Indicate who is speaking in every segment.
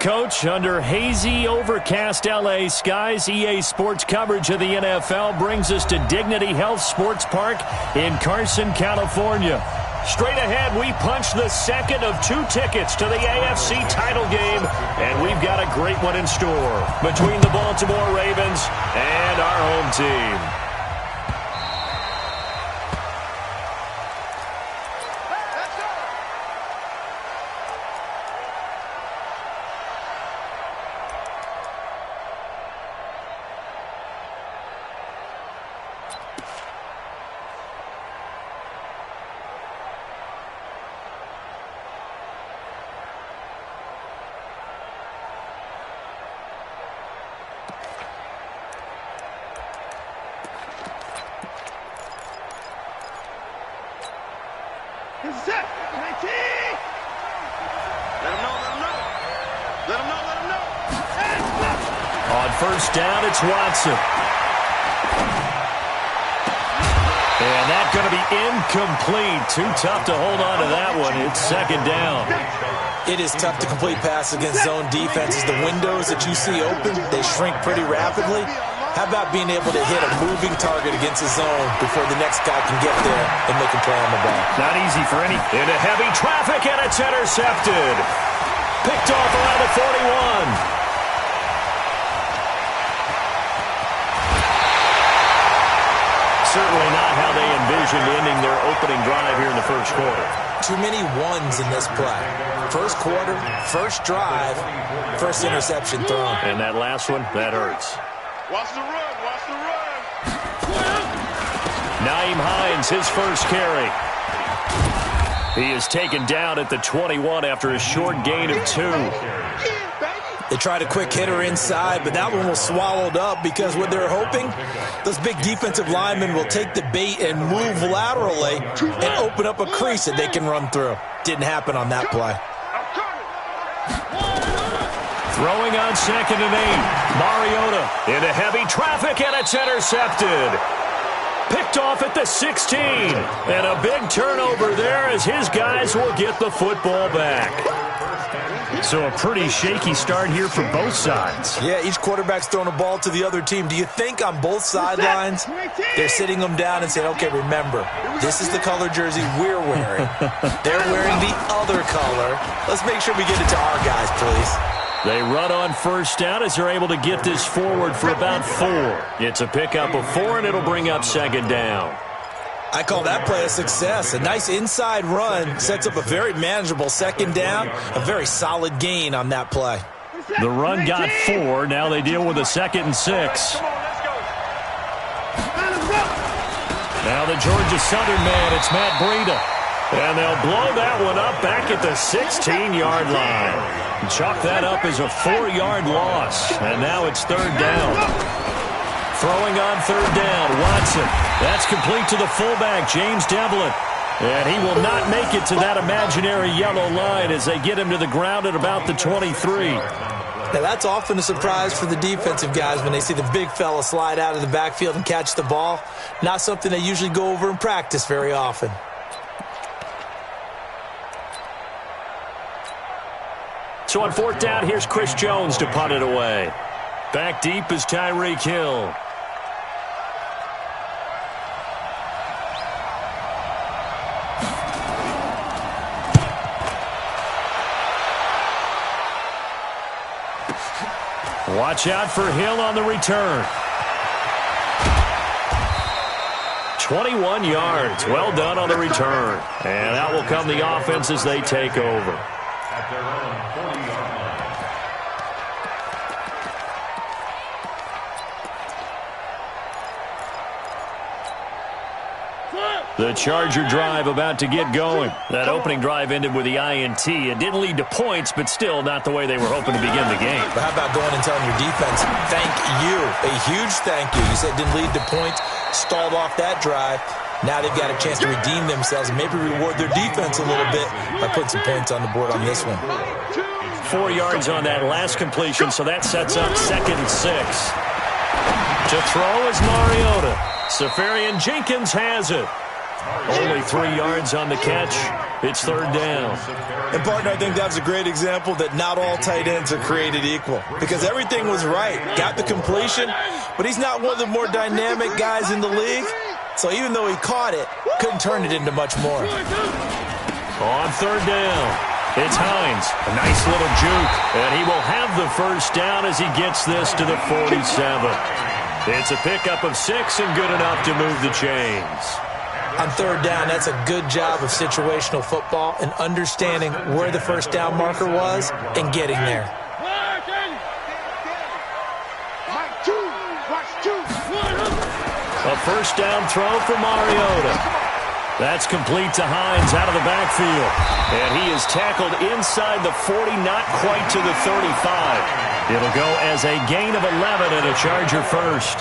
Speaker 1: Coach, under hazy, overcast LA skies, EA Sports coverage of the NFL brings us to Dignity Health Sports Park in Carson, California. Straight ahead, we punch the second of 2 tickets to the AFC title game, and we've got a great one in store between the Baltimore Ravens and our home team. On first down, it's Watson. And that's going to be incomplete. Too tough to hold on to that one. It's second down.
Speaker 2: It is tough to complete passes against zone defenses. The windows that you see open, they shrink pretty rapidly. How about being able to hit a moving target against a zone before the next guy can get there and make a play on the ball?
Speaker 1: Not easy for any. Into heavy traffic, and it's intercepted. Picked off around the 41. Certainly not how they envisioned ending their opening drive here in the first quarter.
Speaker 2: Too many ones in this play. First quarter, first drive, first interception thrown.
Speaker 1: And that last one, that hurts.
Speaker 3: Watch the run, watch the run.
Speaker 1: Nyheim Hines, his first carry. He is taken down at the 21 after a short gain of 2.
Speaker 2: They tried a quick hitter inside, but that one was swallowed up because what they're hoping, those big defensive linemen will take the bait and move laterally and open up a crease that they can run through. Didn't happen on that play.
Speaker 1: Throwing on 2nd and 8. Mariota into heavy traffic, and it's intercepted. Picked off at the 16. And a big turnover there as his guys will get the football back. So a pretty shaky start here for both sides.
Speaker 2: Yeah, each quarterback's throwing a ball to the other team. Do you think on both sidelines they're sitting them down and saying, okay, remember, this is the color jersey we're wearing. They're wearing the other color. Let's make sure we get it to our guys, please.
Speaker 1: They run on first down as they're able to get this forward for about 4. It's a pickup of 4, and it'll bring up second down.
Speaker 2: I call that play a success. A nice inside run sets up a very manageable second down, a very solid gain on that play.
Speaker 1: The run got 4. Now they deal with a 2nd and 6. Now the Georgia Southern man, it's Matt Breida. And they'll blow that one up back at the 16-yard line. Chalk that up as a 4-yard loss. And now it's third down. Throwing on third down, Watson. That's complete to the fullback, James Devlin. And he will not make it to that imaginary yellow line as they get him to the ground at about the 23.
Speaker 2: Now, that's often a surprise for the defensive guys when they see the big fella slide out of the backfield and catch the ball. Not something they usually go over in practice very often.
Speaker 1: So on fourth down, here's Chris Jones to punt it away. Back deep is Tyreek Hill. Watch out for Hill on the return. 21 yards. Well done on the return. And out will come the offense as they take over. The Charger drive about to get going. That opening drive ended with the INT. It didn't lead to points, but still not the way they were hoping to begin the game.
Speaker 2: But how about going and telling your defense, thank you, a huge thank you. You said it didn't lead to points, stalled off that drive. Now they've got a chance to redeem themselves and maybe reward their defense a little bit by putting some points on the board on this one.
Speaker 1: 4 yards on that last completion, so that sets up 2nd and 6. To throw is Mariota. Safarian Jenkins has it. Only 3 yards on the catch. It's third down.
Speaker 2: And, partner, I think that was a great example that not all tight ends are created equal because everything was right. Got the completion, but he's not one of the more dynamic guys in the league. So even though he caught it, couldn't turn it into much more.
Speaker 1: On third down, it's Hines. A nice little juke, and he will have the first down as he gets this to the 47. It's a pickup of 6 and good enough to move the chains.
Speaker 2: On third down, that's a good job of situational football and understanding where the first down marker was and getting there.
Speaker 1: A first down throw for Mariota. That's complete to Hines out of the backfield. And he is tackled inside the 40, not quite to the 35. It'll go as a gain of 11 and a Charger first.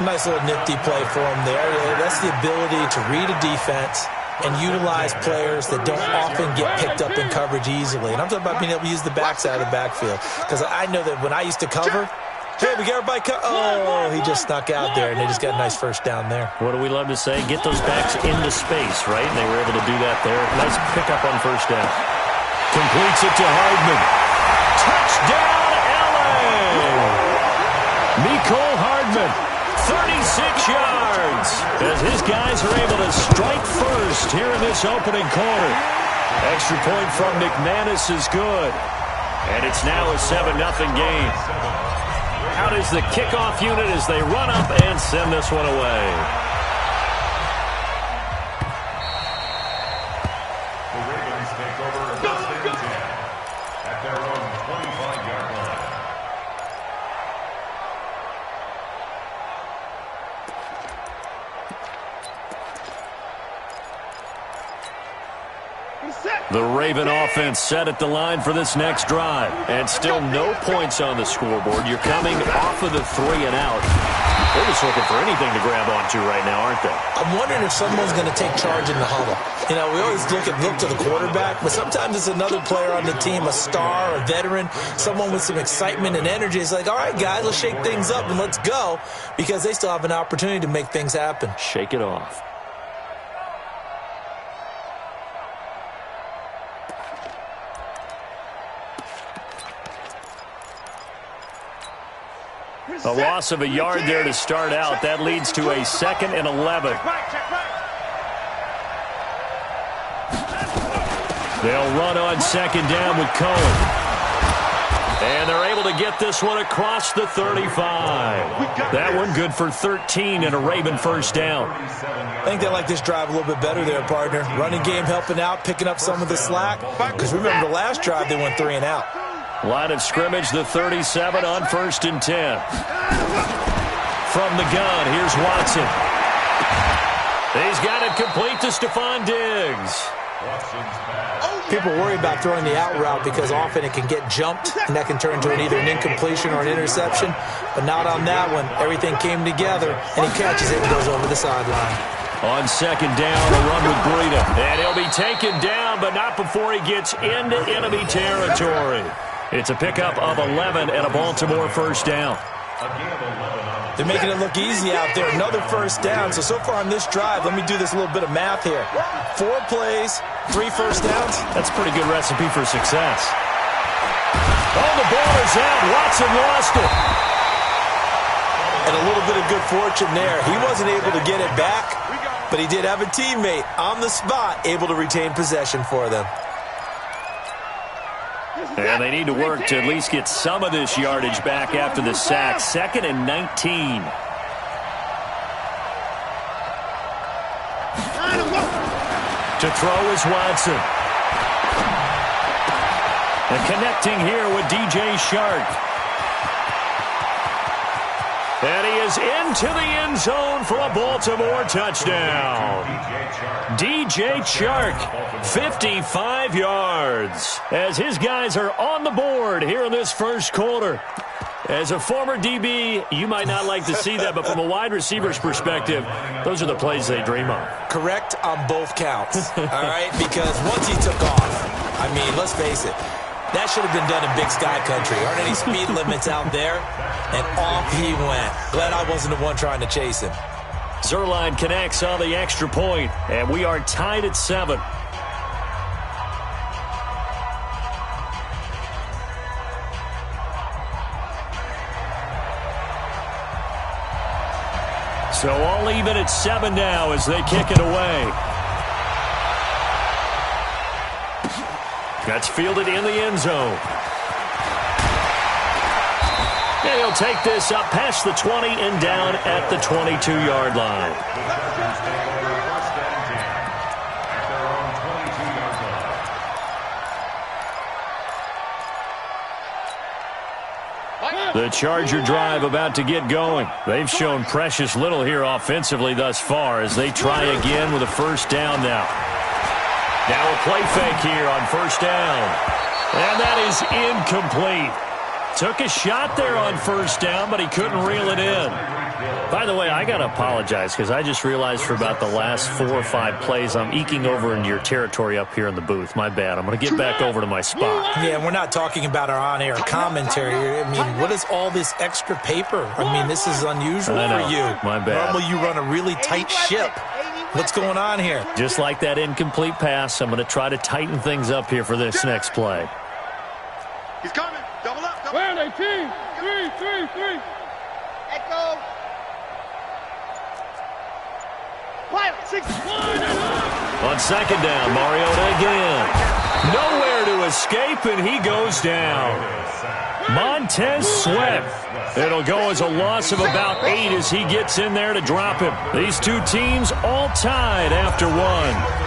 Speaker 2: Nice little nifty play for him there. That's the ability to read a defense and utilize players that don't often get picked up in coverage easily. And I'm talking about being able to use the backside of the backfield. Because I know that when I used to cover, hey, we got everybody oh, he just snuck out there, and they just got a nice first down there.
Speaker 1: What do we love to say? Get those backs into space, right? And they were able to do that there. Nice pickup on first down. Completes it to Hardman. Touchdown, L.A. Mecole Hardman. 36 yards as his guys are able to strike first here in this opening quarter. Extra point from McManus is good. And it's now a 7-0 game. Out is the kickoff unit as they run up and send this one away.
Speaker 4: The Ravens take over first and 10 at their own 25-yard line.
Speaker 1: The Raven offense set at the line for this next drive. And still no points on the scoreboard. You're coming off of the 3 and out. They're just looking for anything to grab onto right now, aren't they?
Speaker 2: I'm wondering if someone's going to take charge in the huddle. You know, we always look to the quarterback, but sometimes it's another player on the team, a star, a veteran, someone with some excitement and energy. It's like, all right, guys, let's shake things up and let's go, because they still have an opportunity to make things happen.
Speaker 1: Shake it off. A loss of a yard there to start out. That leads to a 2nd and 11. They'll run on 2nd down with Cohen. And they're able to get this one across the 35. That one good for 13 and a Raven first down.
Speaker 2: I think they like this drive a little bit better there, partner. Running game helping out, picking up some of the slack. Because remember, the last drive they went 3 and out.
Speaker 1: Line of scrimmage, the 37 on 1st and 10. From the gun, here's Watson. He's got it complete to Stephon Diggs.
Speaker 2: People worry about throwing the out route because often it can get jumped, and that can turn into either an incompletion or an interception. But not on that one. Everything came together, and he catches it and goes over the sideline.
Speaker 1: On 2nd down, a run with Breida. And he'll be taken down, but not before he gets into enemy territory. It's a pickup of 11 and a Baltimore first down.
Speaker 2: They're making it look easy out there. Another first down. So far on this drive, let me do this little bit of math here. 4 plays, 3 first downs.
Speaker 1: That's a pretty good recipe for success. Oh, the ball is out. Watson lost it.
Speaker 2: And a little bit of good fortune there. He wasn't able to get it back, but he did have a teammate on the spot able to retain possession for them.
Speaker 1: And they need to work to at least get some of this yardage back after the sack. 2nd and 19. To throw is Watson. And connecting here with DJ Chark. And he is into the end zone for a Baltimore touchdown. DJ Chark, 55 yards, as his guys are on the board here in this first quarter. As a former DB, you might not like to see that, but from a wide receiver's perspective, those are the plays they dream of.
Speaker 2: Correct on both counts, all right? Because once he took off, I mean, let's face it, that should have been done in Big Sky Country. Aren't any speed limits out there? And off he went. Glad I wasn't the one trying to chase him.
Speaker 1: Zuerlein connects on the extra point, and we are tied at 7. So all even at 7 now as they kick it away. That's fielded in the end zone. And he'll take this up past the 20 and down at the 22-yard line. The Charger drive about to get going. They've shown precious little here offensively thus far as they try again with a first down now. Now a play fake here on first down. And that is incomplete. Took a shot there on first down, but he couldn't reel it in. By the way, I got to apologize because I just realized for about the last 4 or 5 plays I'm eking over into your territory up here in the booth. My bad. I'm going to get back over to my spot.
Speaker 2: Yeah, we're not talking about our on-air commentary. I mean, what is all this extra paper? I mean, this is unusual for you.
Speaker 1: My bad.
Speaker 2: Normally you run a really tight ship. What's going on here?
Speaker 1: Just like that incomplete pass, I'm going to try to tighten things up here for this next play.
Speaker 3: He's coming. Double up. Double
Speaker 5: Where are they, team? 3.
Speaker 3: Echo. 6.
Speaker 1: On second down, Mariota again. Nowhere to escape, and he goes down. Montez Sweat. It'll go as a loss of about 8 as he gets in there to drop him. These two teams all tied after 1.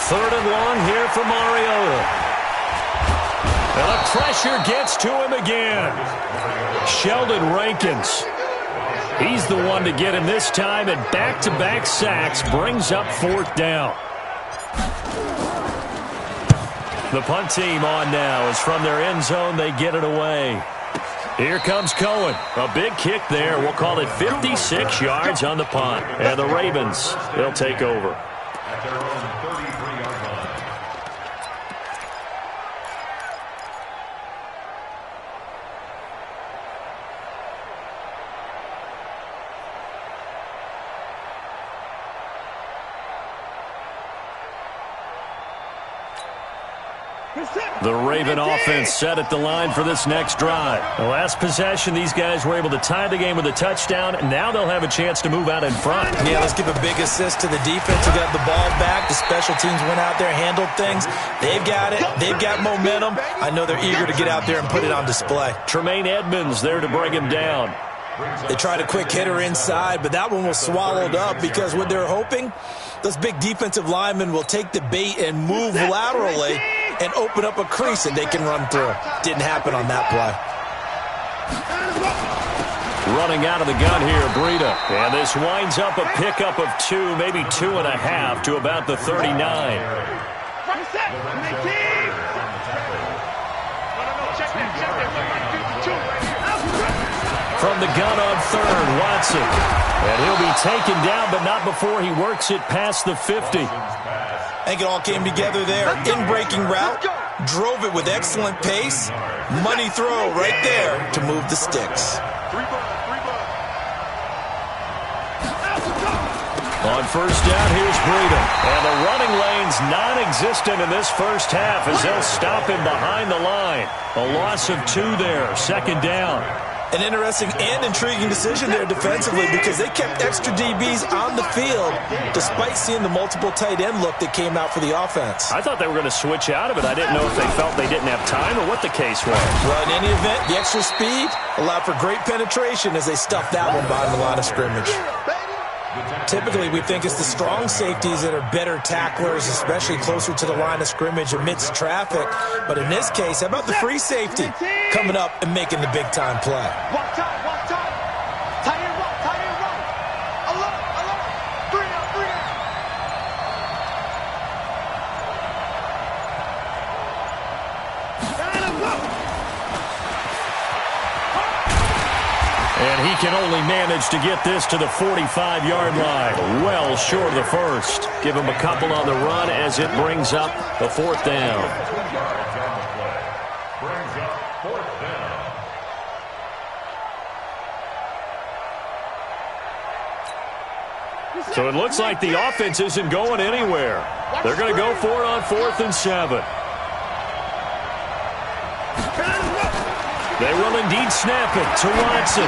Speaker 1: Third and long here for Mariota. And the pressure gets to him again. Sheldon Rankins. He's the one to get him this time, and back-to-back sacks brings up fourth down. The punt team on now as from their end zone they get it away. Here comes Cohen. A big kick there. We'll call it 56 yards on the punt. And the Ravens, they'll take over.
Speaker 4: At their own 33-yard line.
Speaker 1: The Raven offense set at the line for this next drive. The last possession, these guys were able to tie the game with a touchdown, and now they'll have a chance to move out in front.
Speaker 2: Yeah, let's give a big assist to the defense who got the ball back. The special teams went out there, handled things. They've got it. They've got momentum. I know they're eager to get out there and put it on display.
Speaker 1: Tremaine Edmonds there to bring him down.
Speaker 2: They tried a quick hitter inside, but that one was swallowed up because what they're hoping, those big defensive linemen will take the bait and move laterally and open up a crease that they can run through. Didn't happen on that play.
Speaker 1: Running out of the gun here, Breida. And this winds up a pickup of 2, maybe 2.5 to about the 39. From the gun on third, Watson. And he'll be taken down, but not before he works it past the 50.
Speaker 2: I think it all came together there. In-breaking route, drove it with excellent pace. Money throw right there to move the sticks.
Speaker 1: On first down, here's Breida. And the running lane's non-existent in this first half as they'll stop him behind the line. A loss of 2 there, second down.
Speaker 2: An interesting and intriguing decision there defensively because they kept extra DBs on the field despite seeing the multiple tight end look that came out for the offense.
Speaker 1: I thought they were going to switch out of it. I didn't know if they felt they didn't have time or what the case was.
Speaker 2: Well, in any event, the extra speed allowed for great penetration as they stuffed that one behind the line of scrimmage. Typically, we think it's the strong safeties that are better tacklers, especially closer to the line of scrimmage amidst traffic. But in this case, how about the free safety coming up and making the big-time play?
Speaker 3: Walk time. Tight end right. Alert. 3 out.
Speaker 1: And he can only manage to get this to the 45-yard line. Well short of the first. Give him a couple on the run as it brings up the fourth down. So it looks like the offense isn't going anywhere. They're going to go for it on 4th and 7. They will indeed snap it to Watson.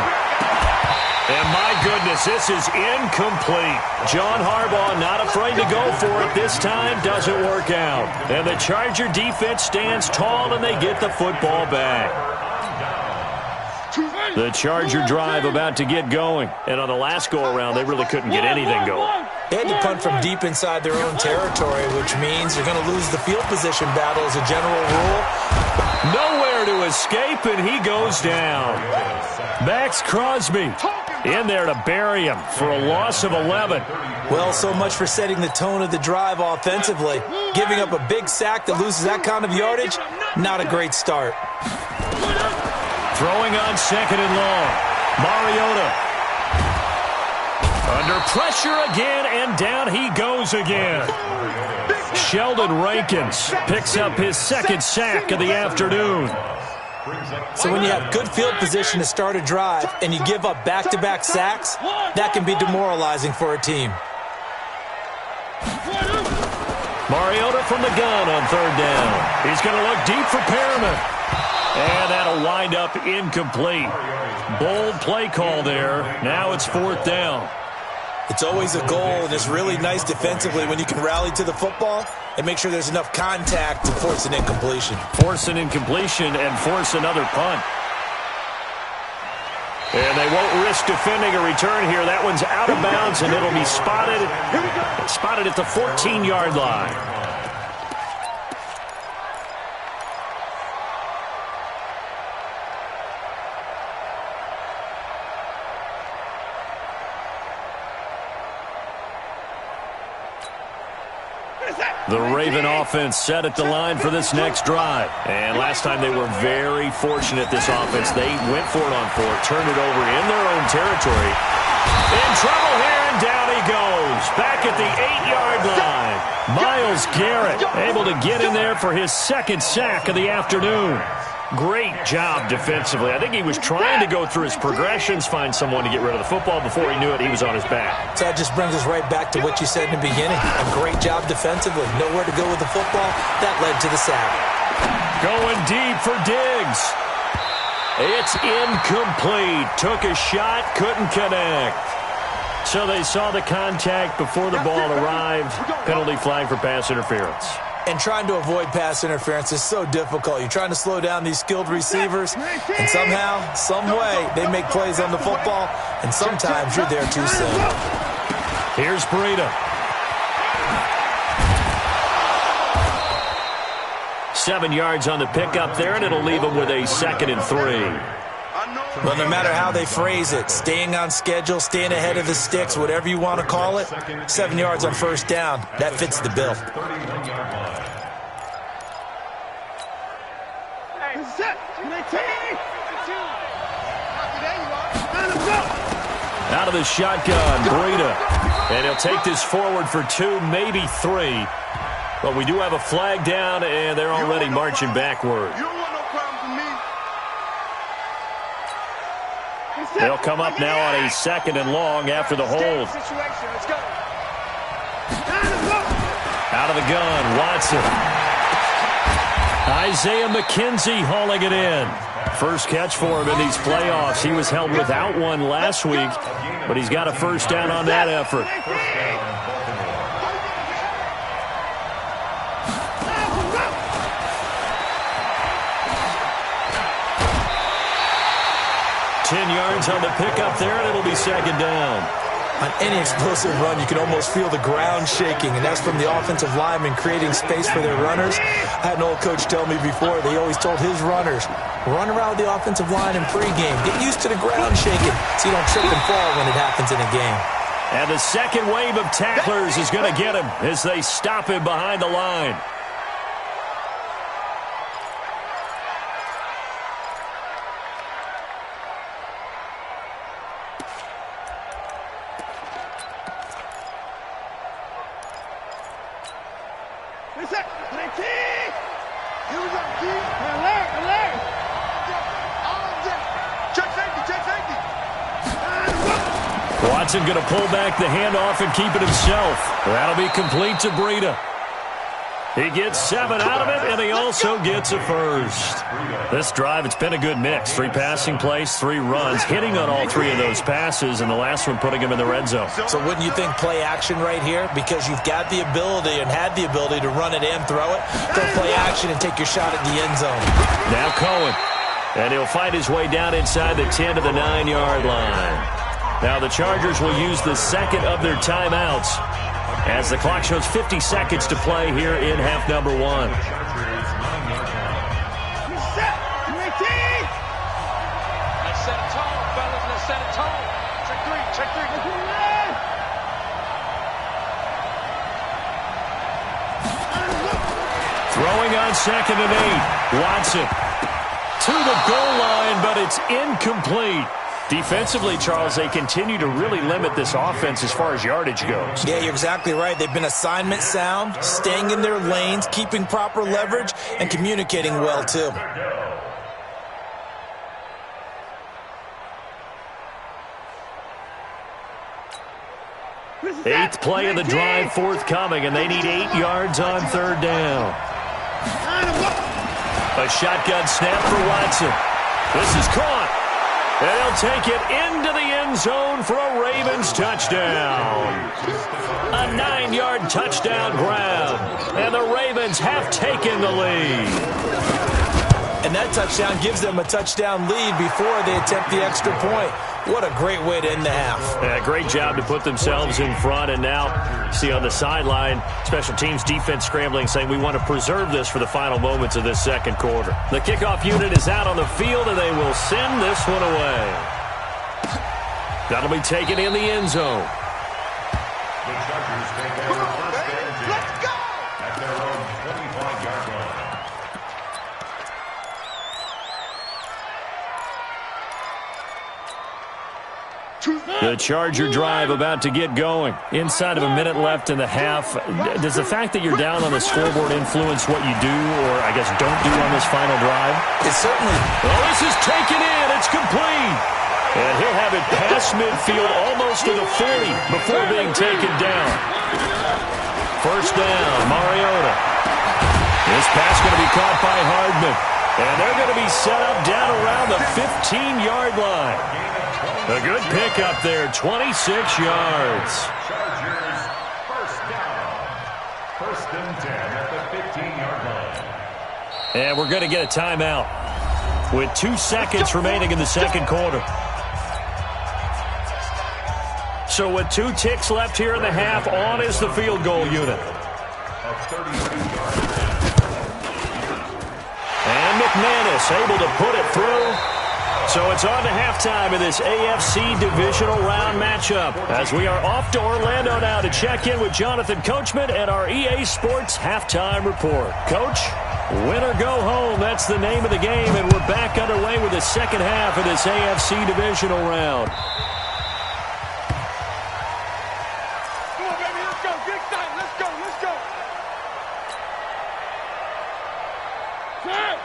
Speaker 1: And my goodness, this is incomplete. John Harbaugh not afraid to go for it this time. Doesn't work out. And the Charger defense stands tall, and they get the football back. The Charger drive about to get going. And on the last go-around, they really couldn't get anything going.
Speaker 2: They had to punt from deep inside their own territory, which means you're going to lose the field position battle as a general rule.
Speaker 1: Nowhere to escape, and he goes down. Max Crosby in there to bury him for a loss of 11.
Speaker 2: Well, so much for setting the tone of the drive offensively. Giving up a big sack that loses that kind of yardage, not a great start.
Speaker 1: Throwing on 2nd and long. Mariota. Under pressure again, and down he goes again. Sheldon Rankins picks up his 2nd sack of the afternoon.
Speaker 2: So when you have good field position to start a drive and you give up back-to-back sacks, that can be demoralizing for a team.
Speaker 1: Mariota from the gun on 3rd down. He's going to look deep for Perriman. And that'll wind up incomplete. Bold play call there. Now it's 4th down.
Speaker 2: It's always a goal, and it's really nice defensively when you can rally to the football and make sure there's enough contact to force an incompletion.
Speaker 1: Force an incompletion and force another punt. And they won't risk defending a return here. That one's out of bounds, and it'll be spotted at the 14-yard line. The Raven offense set at the line for this next drive. And last time they were very fortunate, this offense. They went for it on 4th, turned it over in their own territory. In trouble here, and down he goes. Back at the 8-yard line. Myles Garrett able to get in there for his 2nd sack of the afternoon. Great job defensively. I think he was trying to go through his progressions, find someone to get rid of the football. Before he knew it, he was on his back.
Speaker 2: So that just brings us right back to what you said in the beginning. A great job defensively. Nowhere to go with the football. That led to the sack.
Speaker 1: Going deep for Diggs. It's incomplete. Took a shot, couldn't connect. So they saw the contact before the ball arrived. Penalty flag for pass interference.
Speaker 2: And trying to avoid pass interference is so difficult. You're trying to slow down these skilled receivers, and somehow, some way, they make plays on the football, and sometimes you're there too soon.
Speaker 1: Here's Breida. 7 yards on the pickup there, and it'll leave him with a 2nd and 3.
Speaker 2: Well, no matter how they phrase it, staying on schedule, staying ahead of the sticks, whatever you want to call it, 7 yards on 1st down, that fits the bill.
Speaker 1: Out of the shotgun, Breida. And he'll take this forward for 2, maybe 3. But we do have a flag down, and they're already marching backward. They'll come up now on a 2nd and long after the hold. Out of the gun, Watson. Isaiah McKenzie hauling it in. First catch for him in these playoffs. He was held without one last week, but he's got a 1st down on that effort. On the pickup there, and it'll be 2nd down.
Speaker 2: On any explosive run, you can almost feel the ground shaking, and that's from the offensive linemen creating space for their runners. I had an old coach tell me before, they always told his runners, run around the offensive line in pregame. Get used to the ground shaking so you don't trip and fall when it happens in a game.
Speaker 1: And the 2nd wave of tacklers is going to get him as they stop him behind the line. Watson going to pull back the handoff and keep it himself. That'll be complete to Breida. He gets 7 out of it, and he also gets a first. This drive, it's been a good mix. 3 passing plays, 3 runs, hitting on all 3 of those passes, and the last one putting him in the red zone.
Speaker 2: So wouldn't you think play action right here? Because you've got the ability and had the ability to run it and throw it. Go play action and take your shot at the end zone.
Speaker 1: Now Cohen. And he'll find his way down inside the 10 to the 9-yard line. Now the Chargers will use the second of their timeouts as the clock shows 50 seconds to play here in half number 1.
Speaker 5: Let's set a tone, fellas. Let's set a tone. Check 3, check 3.
Speaker 1: Throwing on 2nd and 8. Watson to the goal line, but it's incomplete. Defensively, Charles, they continue to really limit this offense as far as yardage goes.
Speaker 2: Yeah, you're exactly right. They've been assignment sound, staying in their lanes, keeping proper leverage, and communicating well, too.
Speaker 1: Eighth play of the drive forthcoming, and they need 8 yards on 3rd down. A shotgun snap for Watson. This is caught. And he'll take it into the end zone for a Ravens touchdown. A 9-yard touchdown grab. And the Ravens have taken the lead.
Speaker 2: And that touchdown gives them a touchdown lead before they attempt the extra point. What a great way to end the half.
Speaker 1: Yeah, great job to put themselves in front. And now, see on the sideline, special teams defense scrambling, saying we want to preserve this for the final moments of this second quarter. The kickoff unit is out on the field, and they will send this one away. That'll be taken in the end zone.
Speaker 4: The Chargers take over first and 10. Let's go! At their own 25-yard line.
Speaker 1: The Charger drive about to get going. Inside of a minute left in the half. Does the fact that you're down on the scoreboard influence what you do, or I guess don't do on this final drive?
Speaker 2: It certainly...
Speaker 1: Well, this is taken in. It's complete. And he'll have it past midfield almost to the 40 before being taken down. First down, Mariota. This pass going to be caught by Hardman. And they're going to be set up down around the 15-yard line. A good pickup there, 26 yards.
Speaker 4: Chargers first down. First and 10 at the 15-yard line.
Speaker 1: And we're going to get a timeout with 2 seconds remaining in the second quarter. So with 2 ticks left here in the half, on is the field goal unit. And McManus able to put it through. So it's on to halftime in this AFC divisional round matchup as we are off to Orlando now to check in with Jonathan Coachman and our EA Sports halftime report. Coach, win or go home, that's the name of the game, and we're back underway with the second half of this AFC divisional round.
Speaker 5: Come on, baby, let's go. Get excited. Let's go. Let's go.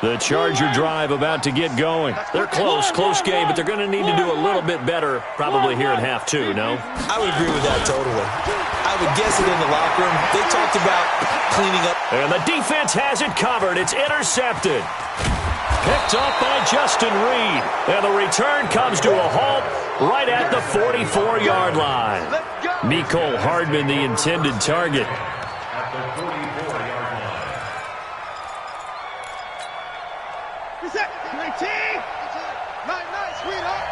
Speaker 1: The Charger drive about to get going. They're close game, but they're going to need to do a little bit better probably here in half 2, no?
Speaker 2: I would agree with that totally. I would guess it in the locker room. They talked about cleaning up.
Speaker 1: And the defense has it covered. It's intercepted. Picked off by Justin Reed. And the return comes to a halt right at the 44-yard line. Mecole Hardman, the intended target.
Speaker 4: At the 44-yard line.
Speaker 5: Reset. 19. Night, sweetheart.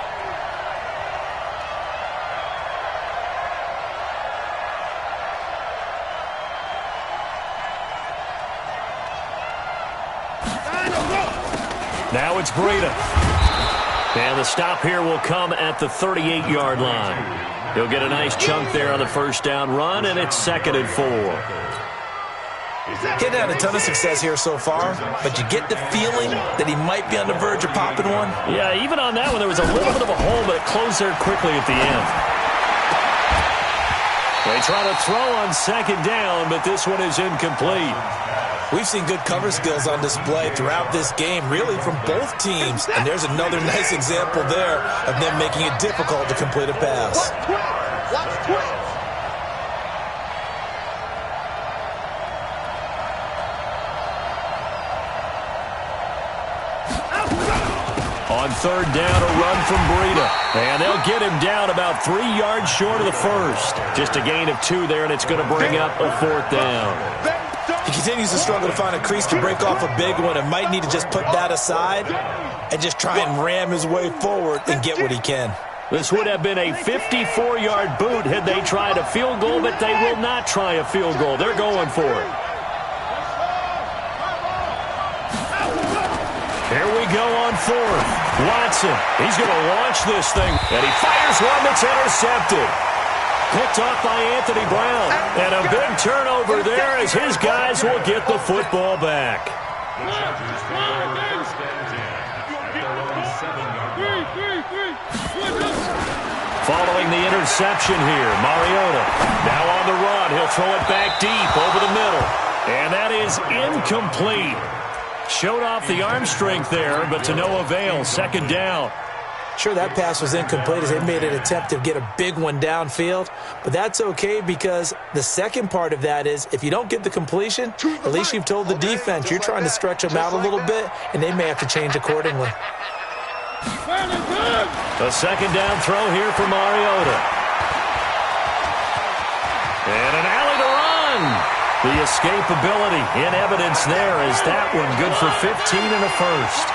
Speaker 1: Now it's Breida. And the stop here will come at the 38-yard line. He'll get a nice chunk there on the first down run, and it's 2nd and 4.
Speaker 2: He's had a ton of success here so far, but you get the feeling that he might be on the verge of popping one.
Speaker 1: Yeah, even on that one, there was a little bit of a hole, but it closed there quickly at the end. They try to throw on 2nd down, but this one is incomplete.
Speaker 2: We've seen good cover skills on display throughout this game, really from both teams. And there's another nice example there of them making it difficult to complete a pass.
Speaker 3: Watch twist.
Speaker 1: On third down, a run from Breida. And they'll get him down about 3 yards short of the first. Just a gain of 2 there, and it's going to bring up a 4th down.
Speaker 2: He continues to struggle to find a crease to break off a big one and might need to just put that aside and just try and ram his way forward and get what he can.
Speaker 1: This would have been a 54-yard boot had they tried a field goal, but they will not try a field goal. They're going for it. Here we go on 4th. Watson, he's going to launch this thing, and he fires one that's intercepted. Picked off by Anthony Brown, and a big turnover there as his guys will get the football back.
Speaker 4: The Chargers take over first and 10 at their own 7-yard line.
Speaker 1: Following the interception here, Mariota now on the run. He'll throw it back deep over the middle, and that is incomplete. Showed off the arm strength there, but to no avail. 2nd down.
Speaker 2: Sure, that pass was incomplete as they made an attempt to get a big one downfield, but that's okay because the second part of that is if you don't get the completion, at least you've told the defense you're trying to stretch them out a little bit, and they may have to change accordingly.
Speaker 1: A 2nd down throw here for Mariota. And an alley to run. The escapability in evidence there as that one good for 15 and a first.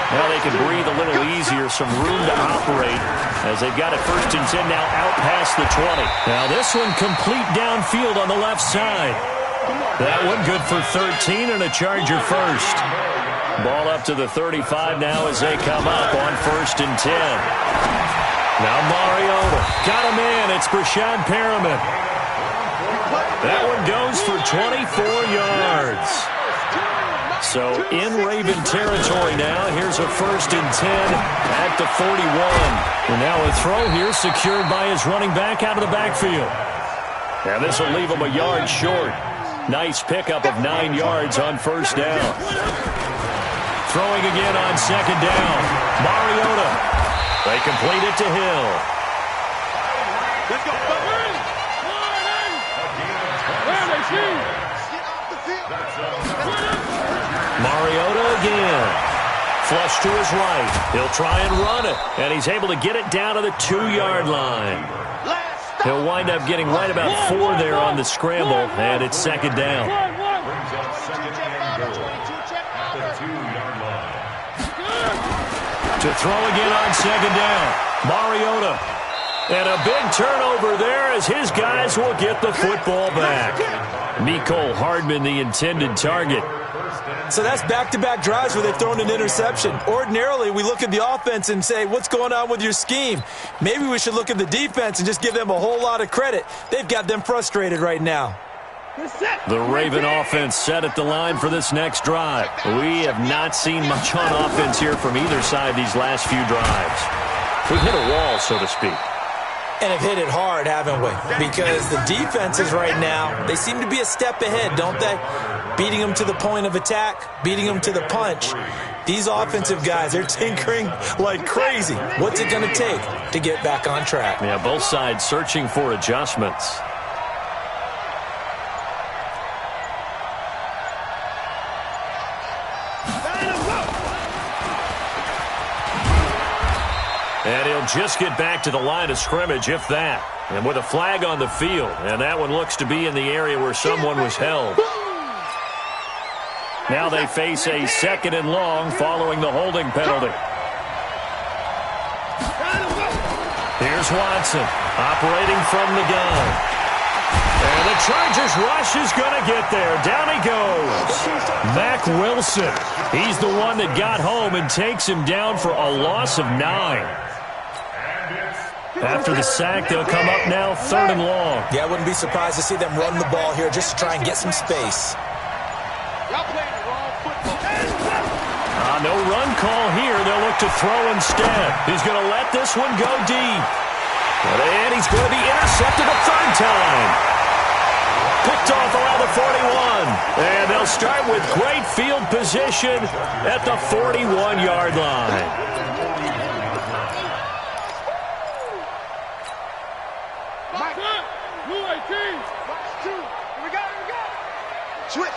Speaker 1: Now they can breathe a little easier, some room to operate as they've got it 1st and 10 now out past the 20. Now this one complete downfield on the left side. That one good for 13 and a Charger first. Ball up to the 35 now as they come up on 1st and 10. Now Mariota got a man. It's Breshad Perriman. That one goes for 24 yards. So in Raven territory now. Here's a 1st and 10 at the 41. And now a throw here secured by his running back out of the backfield. And this will leave him a yard short. Nice pickup of 9 yards on 1st down. Throwing again on 2nd down. Mariota. They complete it to Hill.
Speaker 3: Let's go.
Speaker 1: Mariota again. Flush to his right. He'll try and run it. And he's able to get it down to the 2-yard line. He'll wind up getting right about 4 there on the scramble. And it's 2nd down.
Speaker 4: Brings up 2nd and goal at the 2-yard line.
Speaker 1: To throw again on 2nd down. Mariota. And a big turnover there as his guys will get the football back. Mecole Hardman, the intended target.
Speaker 2: So that's back-to-back drives where they've thrown an interception. Ordinarily, we look at the offense and say, what's going on with your scheme? Maybe we should look at the defense and just give them a whole lot of credit. They've got them frustrated right now.
Speaker 1: The Raven offense set at the line for this next drive. We have not seen much on offense here from either side these last few drives. We've hit a wall, so to speak.
Speaker 2: And have hit it hard, haven't we? Because the defenses right now, they seem to be a step ahead, don't they? Beating them to the point of attack, beating them to the punch. These offensive guys, they're tinkering like crazy. What's it going to take to get back on track?
Speaker 1: Yeah, both sides searching for adjustments. And he'll just get back to the line of scrimmage, if that. And with a flag on the field. And that one looks to be in the area where someone was held. Now they face a 2nd and long following the holding penalty. Here's Watson operating from the gun. And the Chargers rush is going to get there. Down he goes. Mack Wilson. He's the one that got home and takes him down for a loss of 9. After the sack, they'll come up now 3rd and long.
Speaker 2: Yeah, I wouldn't be surprised to see them run the ball here just to try and get some space.
Speaker 5: Y'all playing the wrong football.
Speaker 1: No run call here. They'll look to throw instead. He's going to let this one go deep. And he's going to be intercepted a 3rd time. Picked off around the 41. And they'll start with great field position at the 41-yard line.
Speaker 3: Switch.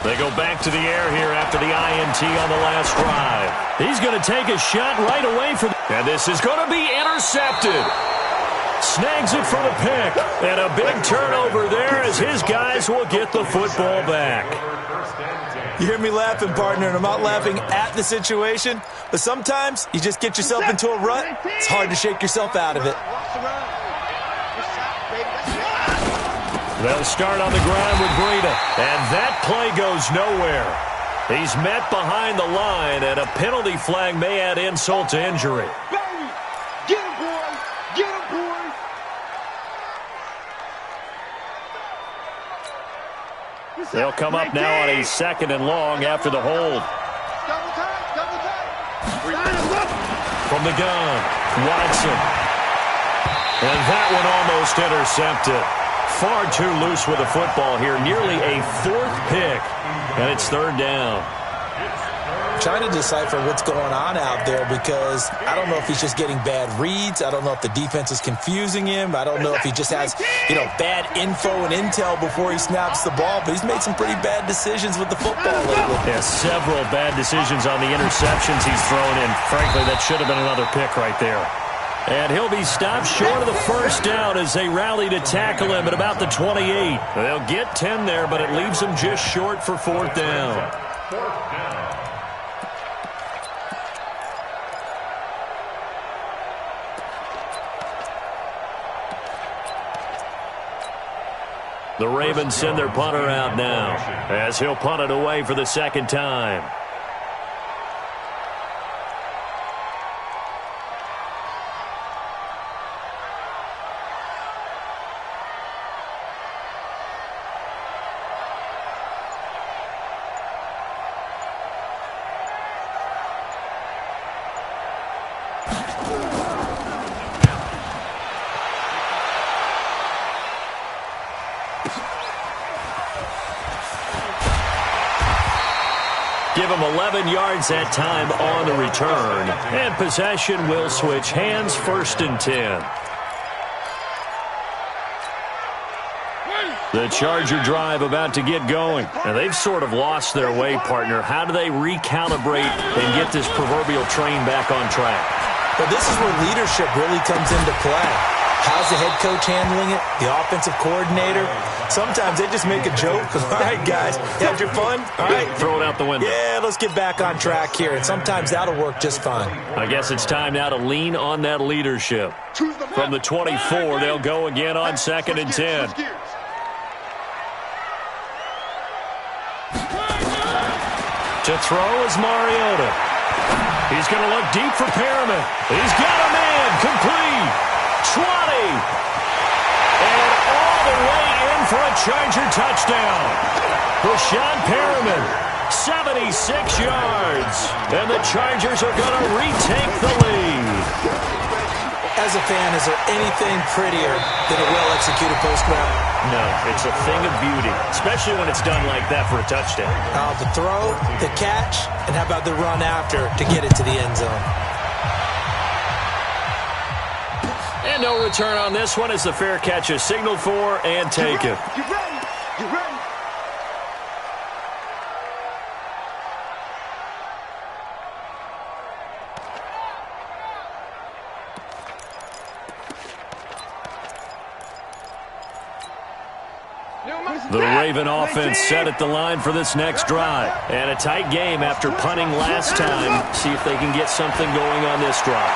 Speaker 1: They go back to the air here after the INT on the last drive. He's going to take a shot right away for and this is going to be intercepted. Snags it for the pick. And a big turnover there as his guys will get the football back.
Speaker 2: You hear me laughing, partner, and I'm not laughing at the situation, but sometimes you just get yourself into a rut. It's hard to shake yourself out of it.
Speaker 1: They'll start on the ground with Breida, and that play goes nowhere. He's met behind the line, and a penalty flag may add insult to injury.
Speaker 3: Get him, boy! Get him, boy!
Speaker 1: They'll come up now on a 2nd and long after the hold.
Speaker 3: Double time!
Speaker 1: From the gun, Watson. And that one almost intercepted. Far too loose with the football here. Nearly a 4th pick. And it's 3rd down.
Speaker 2: Trying to decipher what's going on out there because I don't know if he's just getting bad reads. I don't know if the defense is confusing him. I don't know if he just has, bad info and intel before he snaps the ball. But he's made some pretty bad decisions with the football lately.
Speaker 1: Yeah, several bad decisions on the interceptions he's thrown in. Frankly, that should have been another pick right there. And he'll be stopped short of the 1st down as they rally to tackle him at about the 28. They'll get 10 there, but it leaves them just short for 4th down. The Ravens send their punter out now as he'll punt it away for the 2nd time. Give him 11 yards that time on the return. And possession will switch hands, 1st and 10. The Charger drive about to get going. And they've sort of lost their way, partner. How do they recalibrate and get this proverbial train back on track?
Speaker 2: But this is where leadership really comes into play. How's the head coach handling it? The offensive coordinator? Sometimes they just make a joke. All right, guys, you had your fun? All right.
Speaker 1: Throw it out the window.
Speaker 2: Yeah, let's get back on track here. And sometimes that'll work just fine.
Speaker 1: I guess it's time now to lean on that leadership. From the 24, they'll go again on 2nd and 10. To throw is Mariota. He's going to look deep for Perriman. He's got a man. Complete. 20. And all the way in for a Charger touchdown. Breshad Perriman, 76 yards. And the Chargers are going to retake the lead.
Speaker 2: As a fan, is there anything prettier than a well-executed post route?
Speaker 1: No, it's a thing of beauty, especially when it's done like that for a touchdown.
Speaker 2: The throw, the catch, and how about the run after to get it to the end zone?
Speaker 1: And no return on this one as the fair catch is signaled for and taken.
Speaker 3: You ready? You ready?
Speaker 1: The Raven offense set at the line for this next drive. And a tight game after punting last time. See if they can get something going on this drive.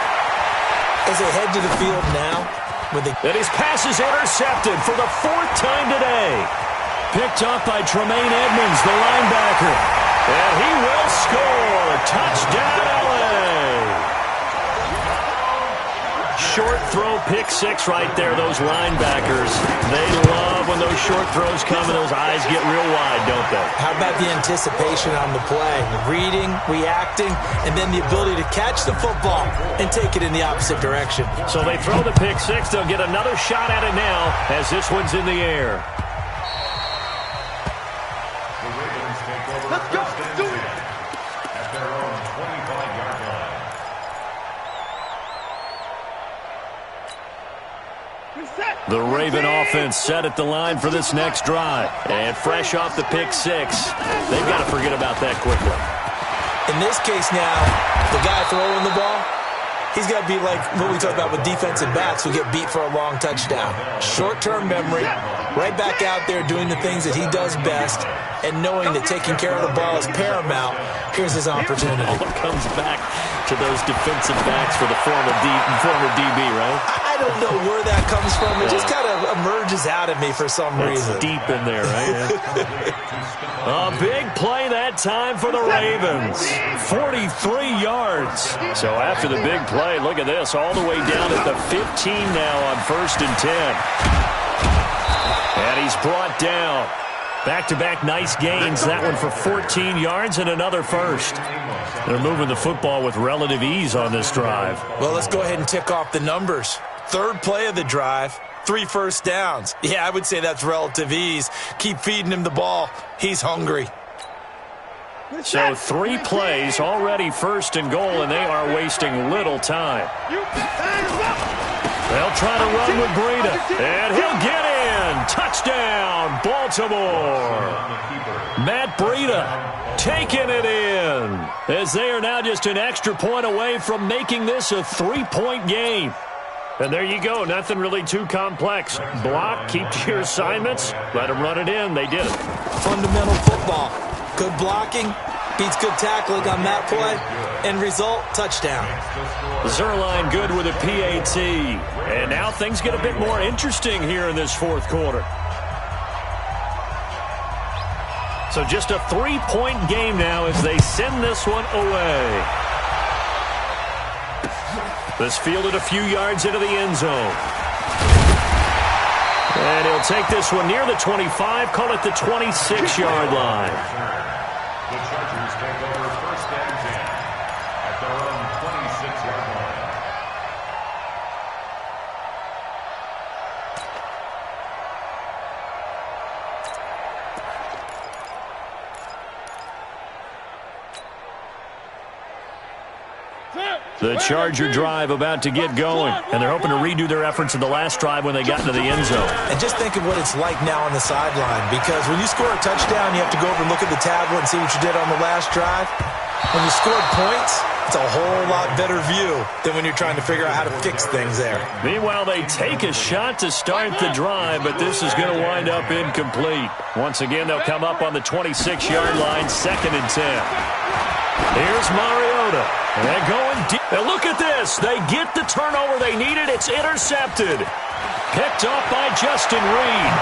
Speaker 2: As they head to the field now,
Speaker 1: and his pass is intercepted for the 4th time today. Picked up by Tremaine Edmonds, the linebacker. And he will score. Touchdown, LA. Short throw, pick 6 right there, those linebackers. They love when those short throws come and those eyes get real wide, don't they?
Speaker 2: How about the anticipation on the play? Reading, reacting, and then the ability to catch the football and take it in the opposite direction.
Speaker 1: So they throw the pick 6. They'll get another shot at it now as this one's in the air.
Speaker 3: Let's go. Do it.
Speaker 4: At their own 25-yard line.
Speaker 1: The Raven offense set at the line for this next drive. And fresh off the pick six, they've got to forget about that quickly.
Speaker 2: In this case now, the guy throwing the ball, he's got to be like what we talk about with defensive backs who get beat for a long touchdown. Short-term memory, right back out there doing the things that he does best, and knowing that taking care of the ball is paramount. Here's his opportunity.
Speaker 1: All comes back to those defensive backs for the former DB, right?
Speaker 2: I don't know where that comes from. It just kind of emerges out of me for some reason.
Speaker 1: It's deep in there, right? A big play that time for the Ravens. 43 yards. So after the big play, look at this, all the way down at the 15 now on 1st and 10. And he's brought down. Back-to-back nice gains. That one for 14 yards and another first. They're moving the football with relative ease on this drive.
Speaker 2: Well, let's go ahead and tick off the numbers. 3rd play of the drive, 3 first downs. Yeah, I would say that's relative ease. Keep feeding him the ball. He's hungry.
Speaker 1: So 3 plays, already 1st and goal, and they are wasting little time. They'll try to run with Breida, and he'll get in. Touchdown, Baltimore. Matt Breida taking it in, as they are now just an extra point away from making this a 3-point game. And there you go, nothing really too complex. Block, keep to your assignments, let them run it in. They did it.
Speaker 2: Fundamental football. Good blocking beats good tackling on that play. End result, touchdown.
Speaker 1: Zuerlein good with a PAT. And now things get a bit more interesting here in this 4th quarter. So just a 3-point game now as they send this one away. This fielded a few yards into the end zone. And he'll take this one near the 25, call it the 26-yard line.
Speaker 4: The Chargers take over 1st and 10 at their own 26-yard line.
Speaker 1: The Charger drive about to get going, and they're hoping to redo their efforts in the last drive when they got into the end zone.
Speaker 2: And just think of what it's like now on the sideline, because when you score a touchdown, you have to go over and look at the tablet and see what you did on the last drive. When you scored points, it's a whole lot better view than when you're trying to figure out how to fix things there.
Speaker 1: Meanwhile, they take a shot to start the drive, but this is going to wind up incomplete. Once again, they'll come up on the 26-yard line, 2nd and 10. Here's Mariota. And they're going deep. And look at this. They get the turnover they needed. It's intercepted. Picked off by Justin Reed.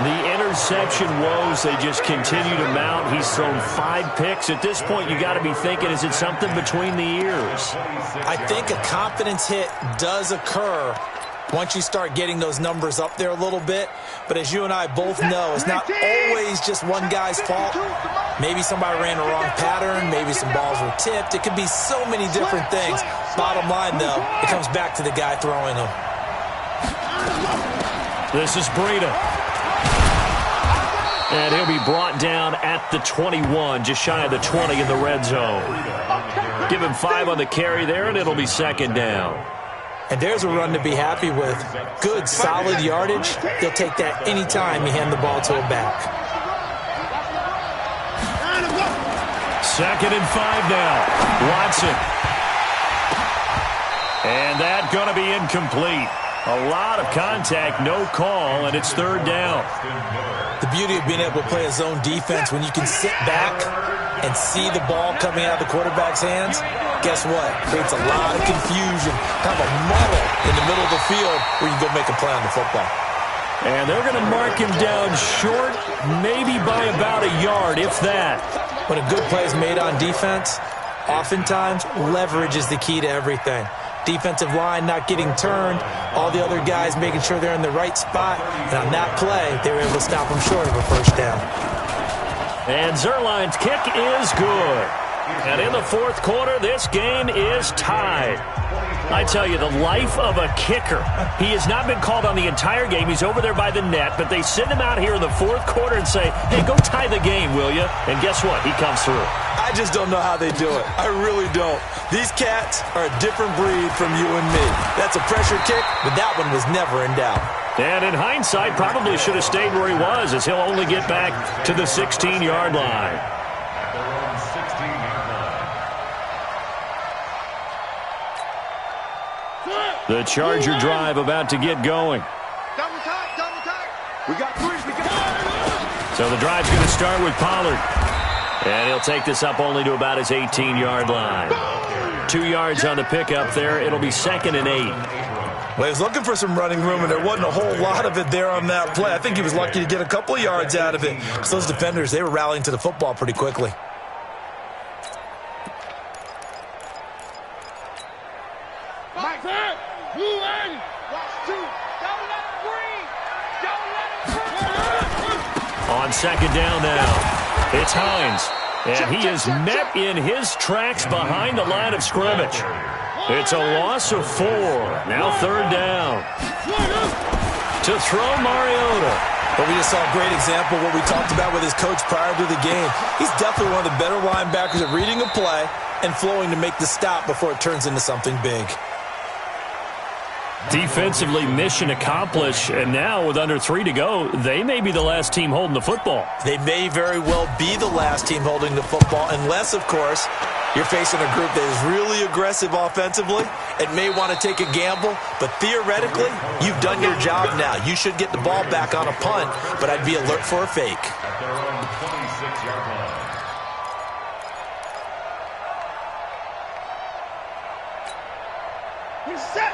Speaker 1: The interception woes, they just continue to mount. He's thrown 5 picks. At this point, you got to be thinking, is it something between the ears?
Speaker 2: I think a confidence hit does occur once you start getting those numbers up there a little bit. But as you and I both know, it's not always just one guy's fault. Maybe somebody ran a wrong pattern. Maybe some balls were tipped. It could be so many different things. Bottom line, though, it comes back to the guy throwing them.
Speaker 1: This is Breida. And he'll be brought down at the 21, just shy of the 20 in the red zone. Give him 5 on the carry there, and it'll be 2nd down.
Speaker 2: And there's a run to be happy with. Good, solid yardage. He'll take that anytime you hand the ball to a back.
Speaker 1: 2nd and 5 now. Watson. And that's going to be incomplete. A lot of contact, no call, and it's 3rd down.
Speaker 2: The beauty of being able to play a zone defense when you can sit back and see the ball coming out of the quarterback's hands, guess what? Creates a lot of confusion, kind of a muddle in the middle of the field where you can go make a play on the football.
Speaker 1: And they're going to mark him down short, maybe by about a yard, if that.
Speaker 2: When a good play is made on defense, oftentimes leverage is the key to everything. Defensive line not getting turned, all the other guys making sure they're in the right spot, and on that play, they were able to stop them short of a first down.
Speaker 1: And Zuerlein's kick is good. And in the 4th quarter, this game is tied. I tell you, the life of a kicker. He has not been called on the entire game. He's over there by the net, but they send him out here in the fourth quarter and say, hey, go tie the game, will you? And guess what? He comes through.
Speaker 2: I just don't know how they do it. I really don't. These cats are a different breed from you and me. That's a pressure kick, but that one was never in doubt.
Speaker 1: And in hindsight, probably should have stayed where he was, as he'll only get back to the 16-yard line.
Speaker 4: At their own 16-yard line.
Speaker 1: The Charger drive about to get going.
Speaker 3: Double time, double time. We got three, we got.
Speaker 1: So the drive's going to start with Pollard. And he'll take this up only to about his 18-yard line. 2 yards on the pickup there. It'll be 2nd and 8.
Speaker 2: Well, he was looking for some running room, and there wasn't a whole lot of it there on that play. I think he was lucky to get a couple of yards out of it, because those defenders, they were rallying to the football pretty quickly.
Speaker 1: On 2nd down now, it's Hines. And he is met in his tracks behind the line of scrimmage. It's a loss of 4. Now 3rd down. To throw Mariota.
Speaker 2: But we just saw a great example of what we talked about with his coach prior to the game. He's definitely one of the better linebackers at reading a play and flowing to make the stop before it turns into something big.
Speaker 1: Defensively, mission accomplished, and now with under 3 to go, they may be the last team holding the football.
Speaker 2: They may very well be the last team holding the football, unless, of course, you're facing a group that is really aggressive offensively and may want to take a gamble, but theoretically, you've done your job now. You should get the ball back on a punt, but I'd be alert for a fake.
Speaker 4: At their own 26-yard line.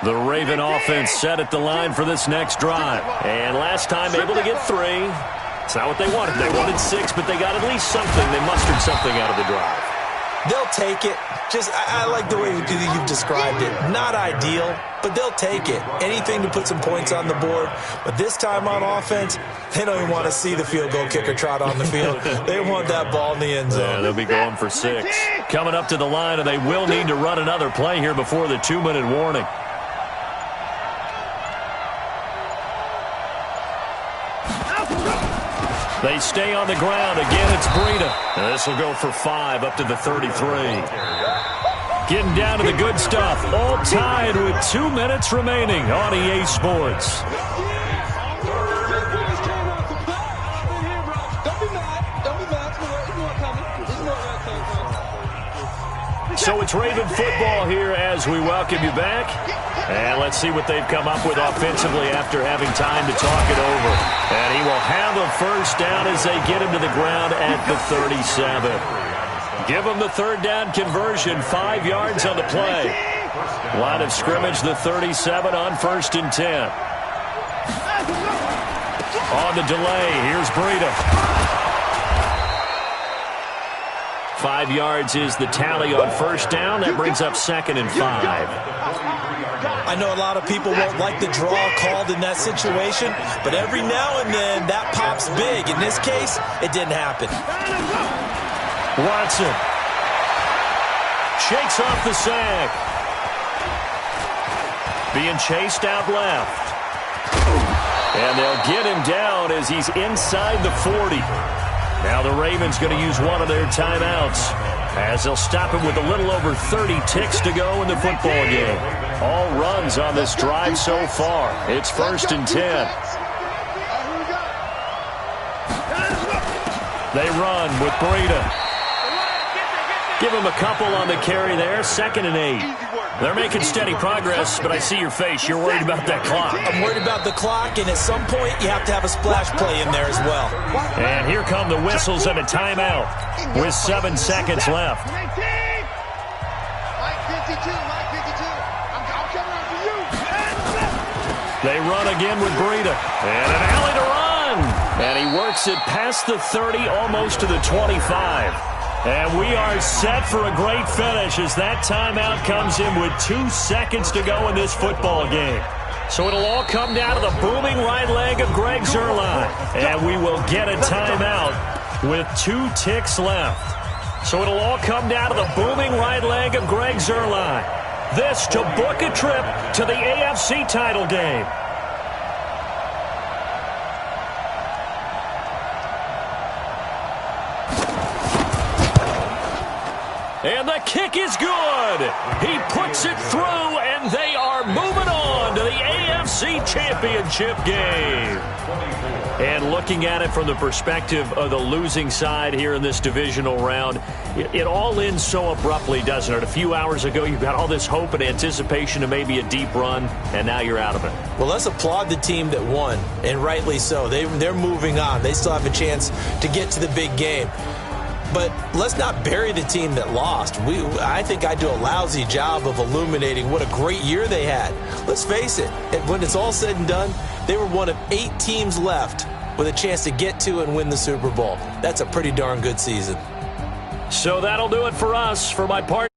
Speaker 1: The Raven offense set at the line for this next drive. And last time able to get 3. It's not what they wanted. They wanted 6, but they got at least something. They mustered something out of the drive.
Speaker 2: They'll take it. I like the way you've described it. Not ideal, but they'll take it. Anything to put some points on the board. But this time on offense, they don't even want to see the field goal kicker trot on the field. They want that ball in the end zone.
Speaker 1: Yeah, they'll be going for 6. Coming up to the line, and they will need to run another play here before the 2-minute warning. They stay on the ground. Again, it's Breida. This will go for 5 up to the 33. Getting down to the good stuff. All tied with 2 minutes remaining on EA Sports. So it's Raven football here as we welcome you back. And let's see what they've come up with offensively after having time to talk it over. And he will have a first down as they get him to the ground at the 37. Give him the 3rd down conversion, 5 yards on the play. Line of scrimmage, the 37 on 1st and 10. On the delay, here's Breida. 5 yards is the tally on 1st down. That brings up 2nd and 5.
Speaker 2: I know a lot of people won't like the draw called in that situation, but every now and then that pops big. In this case, it didn't happen.
Speaker 1: Watson shakes off the sack. Being chased out left. And they'll get him down as he's inside the 40. Now the Ravens going to use one of their timeouts as they'll stop him with a little over 30 ticks to go in the football game. All runs on this drive so far. It's 1st and 10. They run with Breida. Give him a couple on the carry there. 2nd and 8. They're making steady progress, but I see your face. You're worried about that clock.
Speaker 2: I'm worried about the clock, and at some point you have to have a splash play in there as well.
Speaker 1: And here come the whistles and a timeout with 7 seconds left.
Speaker 3: Mike 52, Mike 52. I'm coming out for you.
Speaker 1: They run again with Breida. And an alley to run. And he works it past the 30, almost to the 25. And we are set for a great finish as that timeout comes in with 2 seconds to go in this football game. So it'll all come down to the booming right leg of Greg Zuerlein. And we will get a timeout with 2 ticks left. So it'll all come down to the booming right leg of Greg Zuerlein. this to book a trip to the AFC title game. And the kick is good. He puts it through, and they are moving on to the AFC Championship game. And looking at it from the perspective of the losing side here in this divisional round, it all ends so abruptly, doesn't it? A few hours ago, you got all this hope and anticipation of maybe a deep run, and now you're out of it.
Speaker 2: Well, let's applaud the team that won, and rightly so. They're moving on. They still have a chance to get to the big game. But let's not bury the team that lost. I think I do a lousy job of illuminating what a great year they had. Let's face it, when it's all said and done, they were one of 8 teams left with a chance to get to and win the Super Bowl. That's a pretty darn good season.
Speaker 1: So that'll do it for us. For my partner,